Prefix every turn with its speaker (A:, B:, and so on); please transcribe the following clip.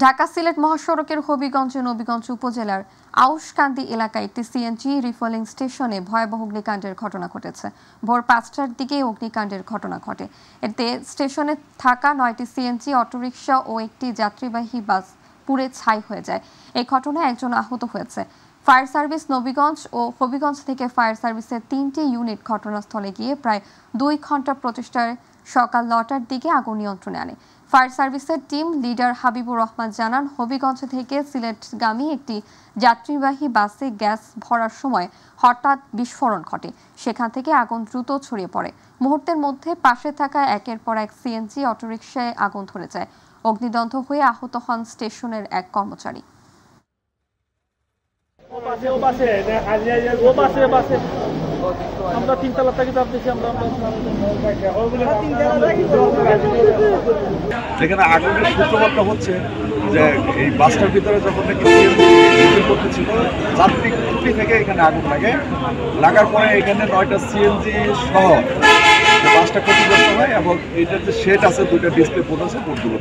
A: ঢাকা সিলেট মহাসড়কের হবিগঞ্জে নবীগঞ্জ উপজেলার আউশকান্দি এলাকায় একটি সিএনজি রিফুয়েলিং স্টেশনে ভয়াবহ অগ্নিকাণ্ডের ঘটনা ঘটেছে। ভোর ৫টার দিকে অগ্নিকাণ্ডের ঘটনা ঘটে। এতে স্টেশনে থাকা ৯টি সিএনজি, অটোরিকশা ও একটি যাত্রীবাহী বাস পুড়ে ছাই হয়ে যায়। এই ঘটনায় একজন আহত হয়েছে। ফায়ার সার্ভিস নবীগঞ্জ ও হবিগঞ্জ থেকে ফায়ার সার্ভিসের ৩টি ইউনিট ঘটনাস্থলে গিয়ে প্রায় ২ ঘন্টা প্রচেষ্টায় সকাল ৯টার দিকে আগুন নিয়ন্ত্রণে আনে। ফায়ার সার্ভিসের টিম লিডার হাবিবুর রহমান জানান, হবিগঞ্জ থেকে সিলেটগামী একটি যাত্রীবাহী বাসে গ্যাস ভরার সময় হঠাৎ বিস্ফোরণ ঘটে। সেখান থেকে আগুন দ্রুত ছড়িয়ে পড়ে। মুহূর্তের মধ্যে পাশে থাকা একের পর এক সিএনজি, অটোরিকশায় আগুন ধরে যায়। অগ্নিদগ্ধ হয়ে আহত হন স্টেশনের এক কর্মচারী।
B: আমরা তিনতলা থেকে চাপতেছি।
C: এখানে আগুনের সূত্রপাতটা হচ্ছে যে এই বাসটার ভিতরে যখন নাকি করতেছিল, যাত্রী ত্রুটি থেকে এখানে আগুন লাগার পরে এখানে ৯টা সিএনজি সহ বাসটা ক্ষতিগ্রস্ত হয় এবং এটার যে শেড আছে, 2টা ডিসপ্লে বোর্ড আছে, বোর্ডগুলো